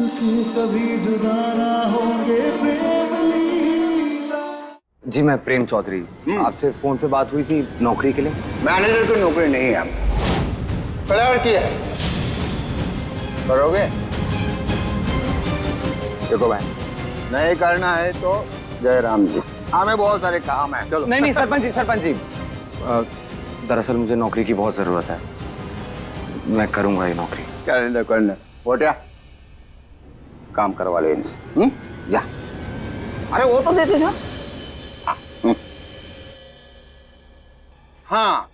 मिलके कभी जुदा ना होंगे प्रेम लीला। जी मैं प्रेम चौधरी, आपसे फोन पे बात हुई थी नौकरी के लिए। मैनेजर की नौकरी नहीं है, क्लर्क की है। करोगे? देखो भाई, नहीं करना है तो जय राम जी, हमें बहुत सारे काम है। चलो। नहीं सरपंच जी दरअसल मुझे नौकरी की बहुत जरूरत है, मैं करूंगा ये नौकरी। करने बोटिया काम करवा ले इनसे। जा। अरे वो तो देते ना। हाँ।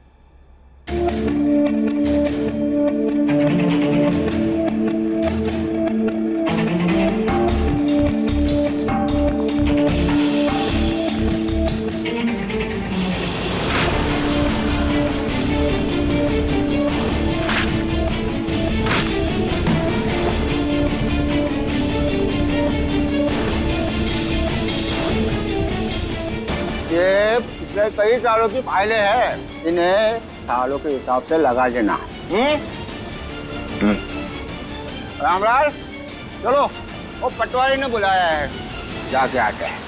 ये पिछले कई सालों की फाइलें हैं, इन्हें सालों के हिसाब से लगा देना। रामलाल, चलो, वो पटवारी ने बुलाया है, जाके आते हैं।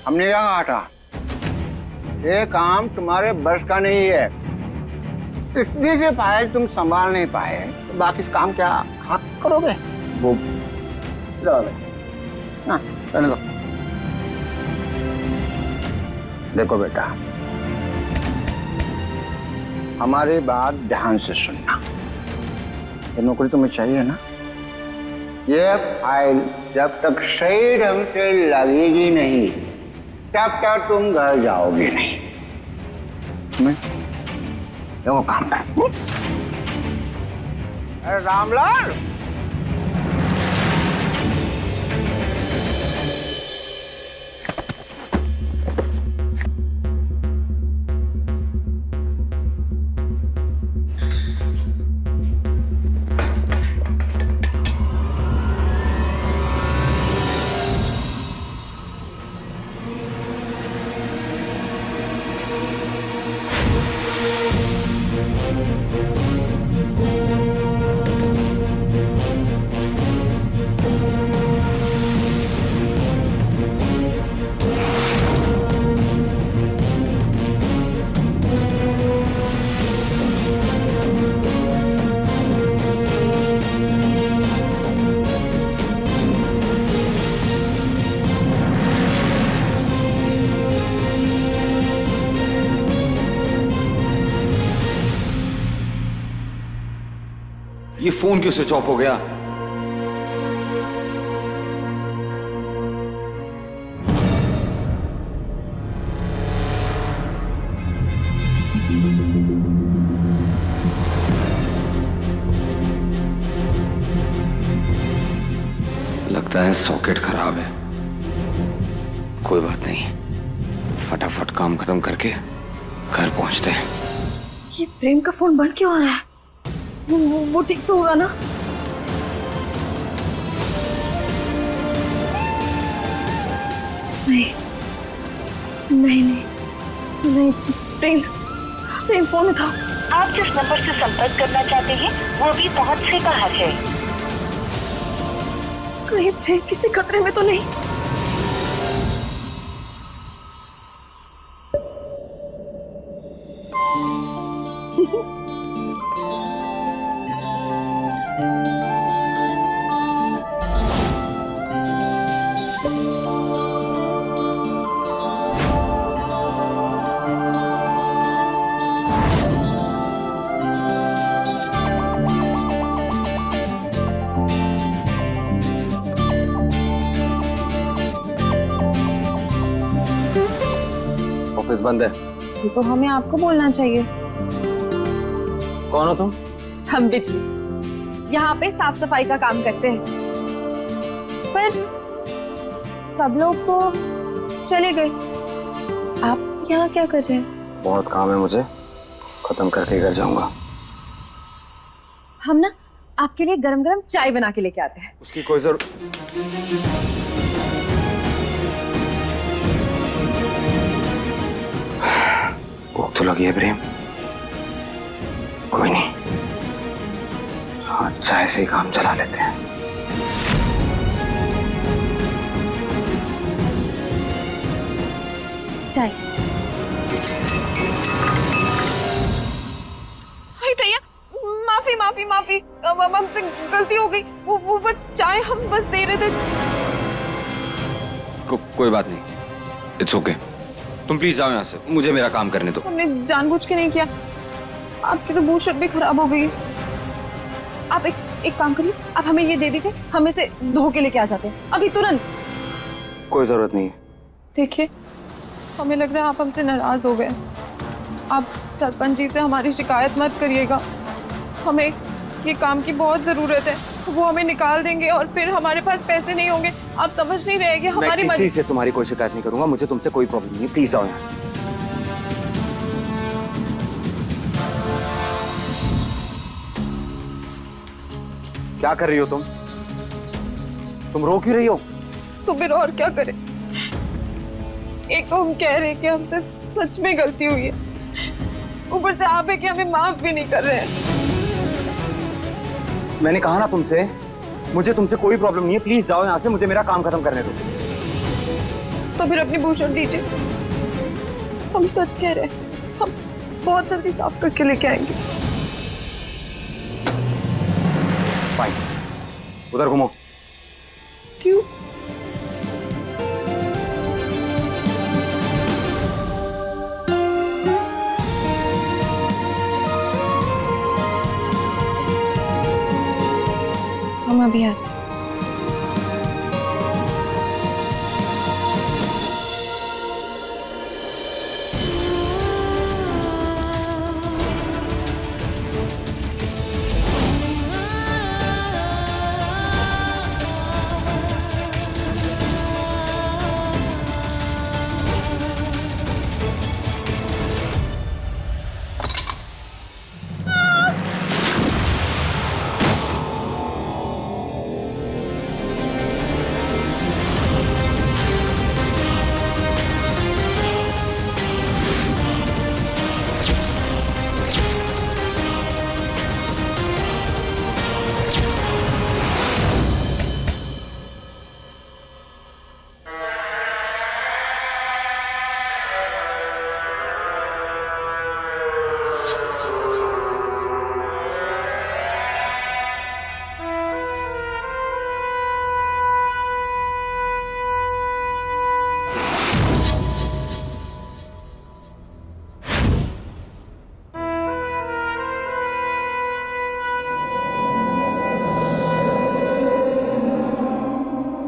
हमने यहाँ कहा ये काम तुम्हारे बस का नहीं है, इतनी से फाइल तुम संभाल नहीं पाए तो बाकी इस काम क्या हाथ करोगे? वो ना करने दो। देखो बेटा, हमारी बात ध्यान से सुनना। ये नौकरी तुम्हें चाहिए ना? ये फाइल जब तक सही ढंग से लगेगी नहीं तब तक तुम घर जाओगे नहीं। देखो काम है। अरे रामलाल, ये फोन क्यों स्विच ऑफ हो गया? लगता है सॉकेट खराब है। कोई बात नहीं, फटाफट काम खत्म करके घर पहुंचते हैं। ये प्रेम का फोन बंद क्यों आ रहा है? वो ठीक तो होगा ना? नहीं नहीं नहीं नहीं, प्रेम फोन उठाओ। आप जिस नंबर से संपर्क करना चाहते हैं वो अभी पहुंच से बाहर है। कहीं प्रेम किसी खतरे में तो नहीं? ऑफिस बंद है। ये तो हमें आपको बोलना चाहिए। कौन हो तुम? हम बिजली यहाँ पे साफ सफाई का काम करते हैं, पर सब लोग तो चले गए। आप यहाँ क्या कर रहे हैं? बहुत काम है मुझे, खत्म करके घर जाऊंगा। हम ना आपके लिए गरम गरम चाय बना के लेके आते हैं। उसकी कोई जरूरत। भूख तो लगी है प्रेम, कोई नहीं, चाय से ही काम चला लेते हैं। चाय। भैया माफी माफी माफी, हमसे गलती हो गई। वो बस चाय हम बस दे रहे थे। कोई बात नहीं, इट्स ओके। तुम प्लीज जाओ यहाँ से, मुझे मेरा काम करने दो। हमने जानबूझ के नहीं किया। आपकी तो बूट शर्ट भी खराब हो गई। आप एक काम करिए, आप हमें ये दे दीजिए, हम इसे धो के लेके आ जाते हैं अभी तुरंत। कोई जरूरत नहीं है। देखिए, हमें लग रहा है आप हमसे नाराज हो गए। आप सरपंच जी से हमारी शिकायत मत करिएगा। हमें ये काम की बहुत जरूरत है। वो हमें निकाल देंगे और फिर हमारे पास पैसे नहीं होंगे। आप समझ नहीं रहे कि हमारी मैं किसी से तुम्हारी कोई शिकायत नहीं करूंगा। मुझे तुमसे कोई प्रॉब्लम नहीं है, प्लीज जाओ यहाँ से। क्या कर रही हो तुम रो क्यों रही हो? तो फिर और क्या करें? एक तो हम कह रहे हैं कि हमसे सच में गलती हुई है, ऊपर से आप है कि हमें माफ भी नहीं कर रहे हैं। मैंने कहा ना तुमसे, मुझे तुमसे कोई प्रॉब्लम नहीं है, प्लीज जाओ यहाँ से, मुझे मेरा काम खत्म करने दो। तो फिर अपनी बूट शर्ट दीजिए। हम सच कह रहे हैं, हम बहुत जल्दी साफ करके लेके आएंगे। फाइन, उधर घूमो। क्यों? हम अभी आते हैं।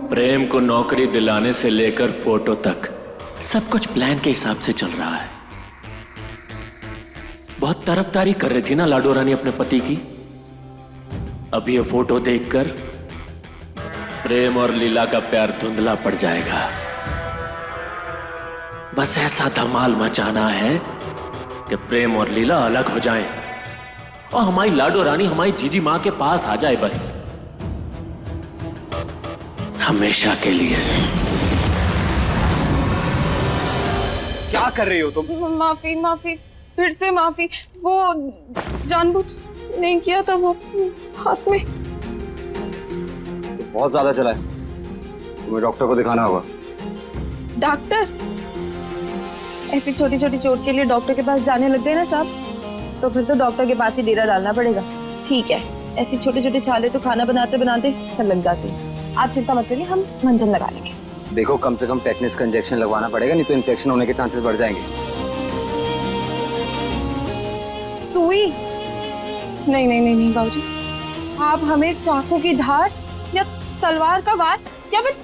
प्रेम को नौकरी दिलाने से लेकर फोटो तक सब कुछ प्लान के हिसाब से चल रहा है। बहुत तरफदारी कर रही थी ना लाडो रानी अपने पति की। अब ये फोटो देखकर प्रेम और लीला का प्यार धुंधला पड़ जाएगा। बस ऐसा धमाल मचाना है कि प्रेम और लीला अलग हो जाएं और हमारी लाडो रानी हमारी जीजी माँ के पास आ जाए, बस हमेशा के लिए। क्या कर रही हो तुम? माफी माफी, फिर से माफी। वो जानबूझ नहीं किया था, वो हाथ में। बहुत ज्यादा चला है, तुम्हें डॉक्टर को दिखाना होगा। डॉक्टर? ऐसी छोटी छोटी चोट के लिए डॉक्टर के पास जाने लग गए ना साहब, तो फिर तो डॉक्टर के पास ही डेरा डालना पड़ेगा। ठीक है, ऐसी छोटे छोटे छाले तो खाना बनाते बनाते सब लग जाते हैं। आप चिंता मत करिए, हम मंजन लगा लेंगे। देखो, कम से कम टेटनस का इंजेक्शन लगवाना पड़ेगा, नहीं तो इन्फेक्शन होने के चांसेस बढ़ जाएंगे। सुई? नहीं नहीं नहीं नहीं बाबूजी, आप हमें चाकू की धार या तलवार का वार या फिर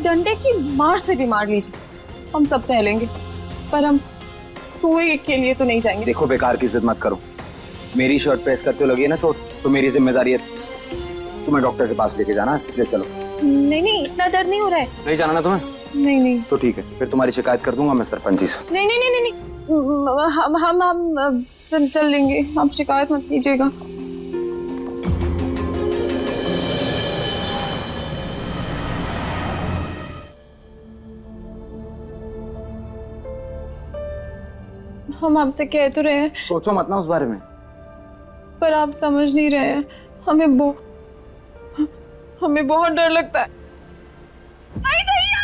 डंडे की मार से भी मार लीजिए, हम सब सह लेंगे, पर हम सुई के लिए तो नहीं जाएंगे। देखो, बेकार की जिद मत करो। मेरी शर्ट प्रेस करते हो लगी है ना तो मेरी जिम्मेदारी है तुम्हें डॉक्टर के पास लेके जाना। इसलिए चलो। नहीं नहीं, इतना दर्द नहीं हो रहा है। नहीं जाना ना तुम्हें? नहीं नहीं तो ठीक है, फिर तुम्हारी शिकायत कर दूंगा मैं सरपंच जी से। नहीं नहीं नहीं नहीं, नहीं। हम चल लेंगे, आप शिकायत मत कीजिएगा। हम आपसे कह तो रहे हैं, सोचो मत ना उस बारे में। पर आप समझ नहीं रहे हैं। हमें बहुत डर लगता है। आई दैया!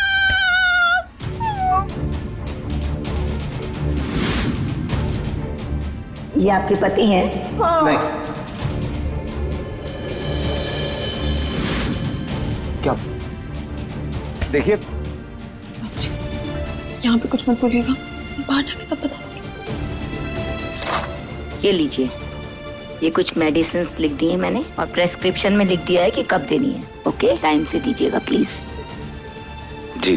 ये आपके पति हैं? हाँ। नहीं। क्या? देखिए, यहाँ पे कुछ मत बोलिएगा, बाहर जाके सब बता दूंगी। ये लीजिए, ये कुछ मेडिसिन्स लिख दी है मैंने और प्रेस्क्रिप्शन में लिख दिया है कि कब देनी है। ओके, टाइम से दीजिएगा प्लीज। जी।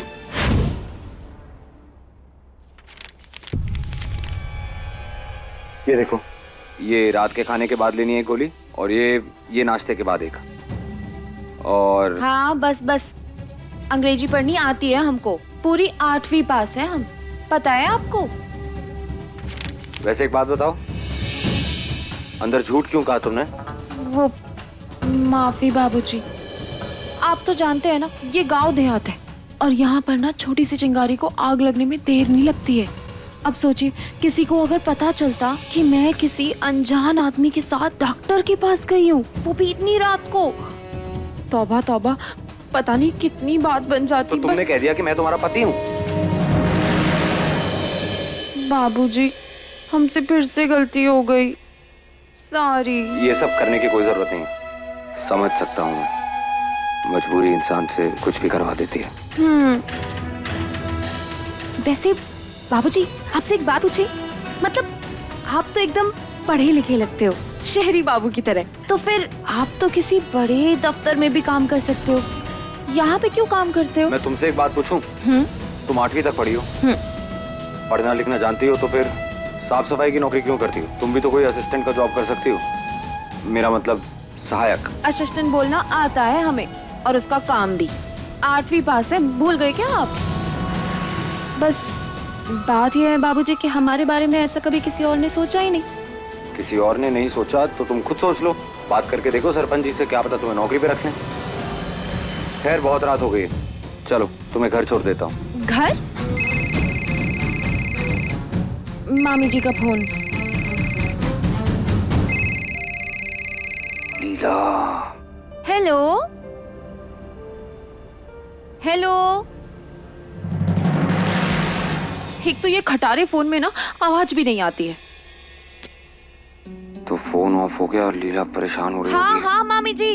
ये देखो, ये रात के खाने के बाद लेनी है गोली, और ये नाश्ते के बाद एक। और हाँ बस बस, अंग्रेजी पढ़नी आती है हमको, पूरी 8वीं पास है हम, पता है आपको। वैसे एक बात बताओ, अंदर झूठ क्यों कहा तुमने? वो माफी बाबूजी, आप तो जानते हैं ना ये गांव देहात है और यहाँ पर ना छोटी सी चिंगारी को आग लगने में देर नहीं लगती है। अब सोचिए, किसी को अगर पता चलता कि मैं किसी अनजान आदमी के साथ डॉक्टर के पास गई हूँ, वो भी इतनी रात को, तौबा तौबा, पता नहीं कितनी बात बन जाती। तो तुमने कह दिया कि मैं तुम्हारा पति हूँ। बाबूजी, हमसे फिर से गलती हो गई, सॉरी। ये सब करने की कोई जरूरत नहीं, समझ सकता हूँ मैं। मजबूरी इंसान से कुछ भी करवा देती है। वैसे बाबूजी, आपसे एक बात पूछी, मतलब आप तो एकदम पढ़े लिखे लगते हो, शहरी बाबू की तरह, तो फिर आप तो किसी बड़े दफ्तर में भी काम कर सकते हो, यहाँ पे क्यों काम करते हो? मैं तुमसे एक बात पूछूं? तुम 8वीं तक पढ़ी हो, पढ़ना लिखना जानती हो, तो फिर साफ सफाई की नौकरी क्यों करती हो? तुम भी तो कोई असिस्टेंट का जॉब कर सकती हो, मेरा मतलब सहायक। असिस्टेंट बोलना आता है हमें, और उसका काम भी। 8वीं पास है, भूल गए क्या आप? बस बात यह है बाबूजी कि हमारे बारे में ऐसा कभी किसी और ने सोचा ही नहीं। किसी और ने नहीं सोचा तो तुम खुद सोच लो, बात करके देखो सरपंच जी से, क्या पता तुम्हें नौकरी पे रख लें। खैर, बहुत रात हो गई है, चलो तुम्हें घर छोड़ देता हूँ। घर? मामी जी का फोन। लीला। Hello hello. एक तो ये खटारे फोन में ना आवाज भी नहीं आती है। तो फोन ऑफ हो गया और लीला परेशान हो रही हाँ होगी। हाँ मामी जी।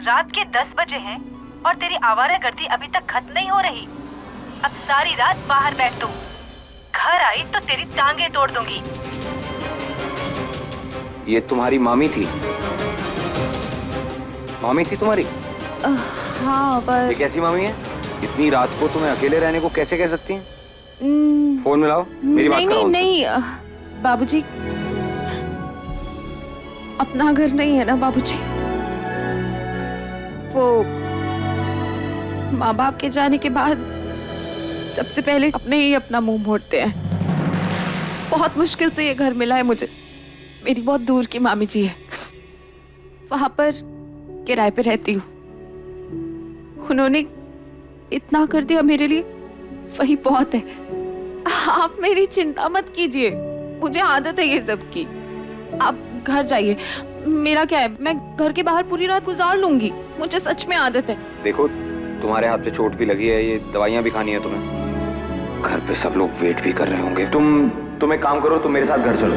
रात के 10 बजे हैं और तेरी आवारागर्दी अभी तक खत्म नहीं हो रही। अब सारी रात बाहर बैठ तू, घर आई तो तेरी टांगे तोड़ दूंगी। ये तुम्हारी मामी थी? मामी थी तुम्हारी? हाँ पर ये कैसी मामी है? इतनी रात को तुम्हें अकेले रहने को कैसे कह सकती हैं? फोन मिलाओ, मेरी बात नहीं कराओ नहीं उनसे। नहीं बाबूजी, अपना घर नहीं है ना बाबूजी, वो माँ बाप के जाने के बाद सबसे पहले अपने ही अपना मुंह मोड़ते हैं। बहुत मुश्किल से ये घर मिला है मुझे। मेरी बहुत दूर की मामी जी है, वहां पर किराए पे रहती हूँ। उन्होंने इतना कर दिया मेरे लिए, वही बहुत है। आप मेरी चिंता मत कीजिए, मुझे आदत है ये सब की। आप घर जाइए, मेरा क्या है, मैं घर के बाहर पूरी रात गुजार लूंगी, मुझे सच में आदत है। देखो तुम्हारे हाथ पे चोट भी लगी है, ये दवाइयाँ भी खानी है तुम्हें, घर पे सब लोग वेट भी कर रहे होंगे। तुम एक काम करो, तुम मेरे साथ घर चलो।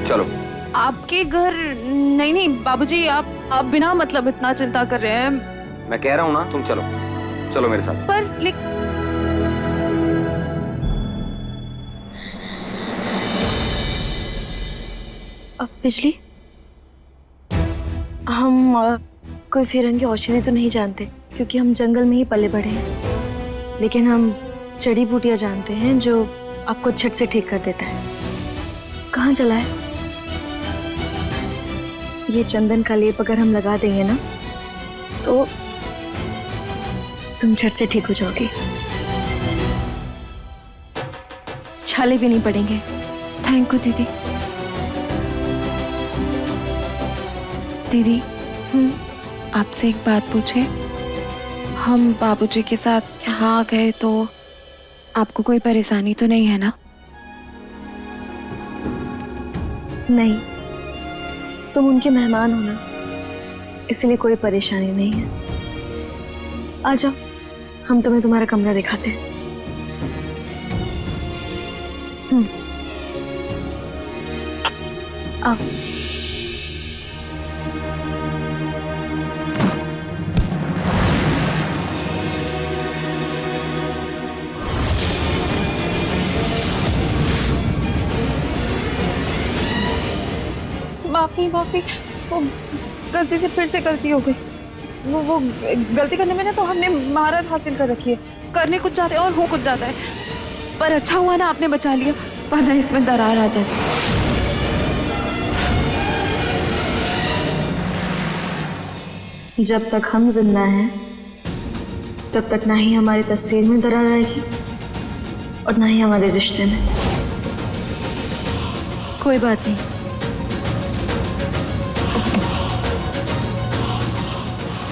चलो। आपके घर? नहीं नहीं बाबूजी, आप बिना मतलब इतना चिंता कर रहे हैं। मैं कह रहा हूँ ना, तुम चलो, चलो मेरे साथ। पर अब बिजली, हम कोई फिरंगी औषधि तो नहीं जानते क्योंकि हम जंगल में ही पले बढ़े हैं, लेकिन हम जड़ी बूटियां जानते हैं जो आपको झट से ठीक कर देता है। कहाँ चला है? ये चंदन का लेप अगर हम लगा देंगे ना तो तुम झट से ठीक हो जाओगी, छाले भी नहीं पड़ेंगे। थैंक यू दीदी। दीदी आपसे एक बात पूछे, हम बाबूजी के साथ यहाँ आ गए तो आपको कोई परेशानी तो नहीं है ना? नहीं, तुम उनके मेहमान हो ना, इसलिए कोई परेशानी नहीं है। आ जाओ, हम तुम्हें तुम्हारा कमरा दिखाते हैं। आओ। माफी माफी, वो गलती से फिर से गलती हो गई। वो गलती करने में ना तो हमने महारत हासिल कर रखी है। करने कुछ जाते हैं और हो कुछ जाता है, पर अच्छा हुआ ना आपने बचा लिया, वरना इसमें दरार आ जाती। जब तक हम जिंदा हैं तब तक ना ही हमारी तस्वीर में दरार आएगी और ना ही हमारे रिश्ते में। कोई बात नहीं,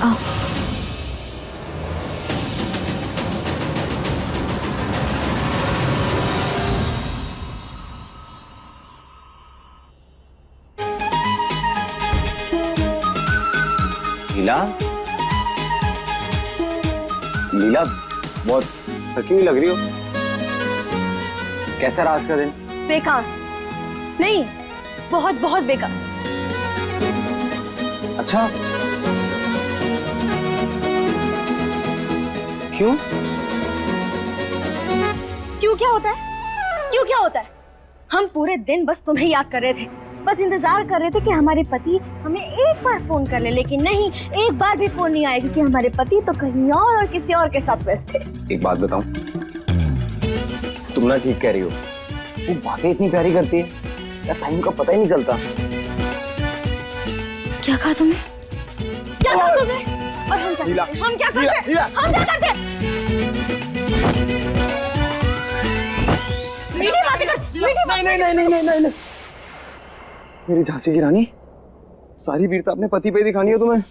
आओ। लीला, लीला बहुत थकी हुई लग रही हो, कैसा रहा आज का दिन? बेकार नहीं, बहुत बहुत बेकार। अच्छा, क्यों? क्यों क्या होता है? क्यों क्या होता है? हम पूरे दिन बस तुम्हें याद कर रहे थे, बस इंतजार कर रहे थे कि हमारे पति हमें एक बार फोन कर ले, लेकिन नहीं, एक बार भी फोन नहीं आएगा कि हमारे पति तो कहीं और किसी और के साथ व्यस्त थे। एक बात बताऊं, तुम ना ठीक कह रही हो, वो बातें इतनी प्यारी करती है यार, टाइम का पता ही नहीं चलता। क्या कहा तुमने? क्या कहा तुमने? और हम क्या करते? हम क्या करते? हम क्या करते? मीठी बातें कर, मीठी बातें। नहीं, मेरी झांसी की रानी, सारी वीरता अपने पति पे दिखानी है तुम्हें।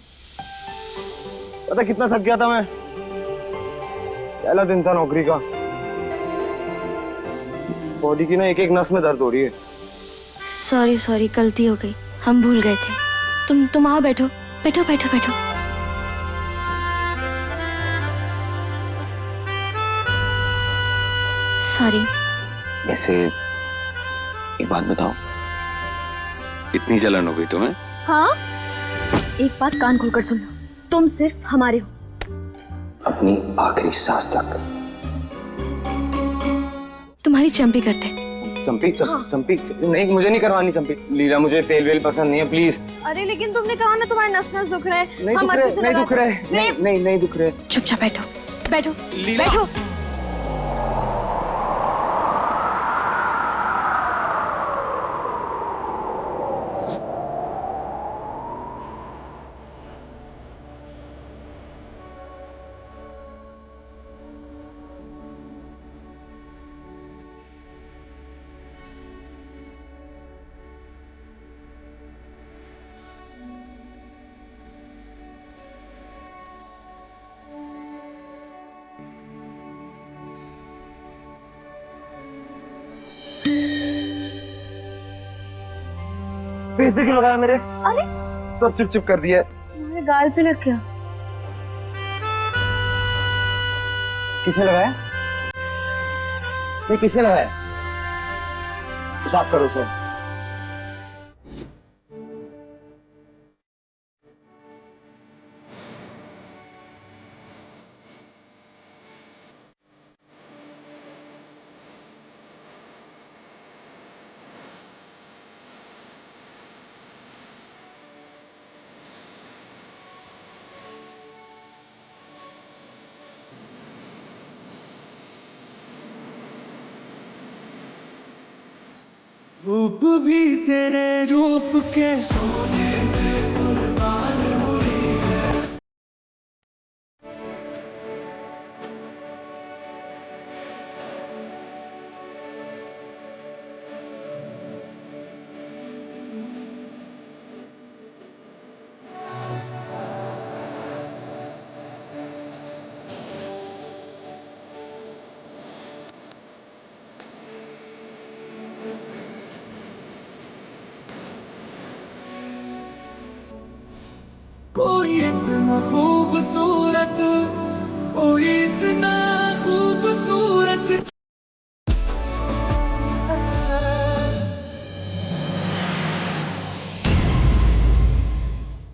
पता कितना थक गया था मैं, पहला दिन था नौकरी का, बॉडी की ना एक एक नस में दर्द हो रही है। सॉरी, गलती हो गई, हम भूल गए थे। तुम आओ, बैठो बैठो बैठो बैठो। सॉरी। वैसे एक बात बताओ, इतनी जलन हो गई तुम्हें? हाँ, एक बात कान खोलकर सुन लो, तुम सिर्फ हमारे हो, अपनी आखिरी सांस तक। तुम्हारी चंपी करते। चंपी नहीं, मुझे नहीं करवानी चंपी। लीला, मुझे तेल वेल पसंद नहीं है, प्लीज। अरे लेकिन तुमने कहा ना तुम्हारे नस नस दुख रहे हैं। नहीं दुख रहे, नहीं दुख रहे। चुपचाप बैठो बैठो बैठो। फेस पे क्यों लगाया मेरे? अरे सब चिप कर दिया। तुम्हारे गाल पे लग गया। किसने लगाया? नहीं, किसने लगाया? साफ करो सब। रूप भी तेरे रूप के कोई इतना हो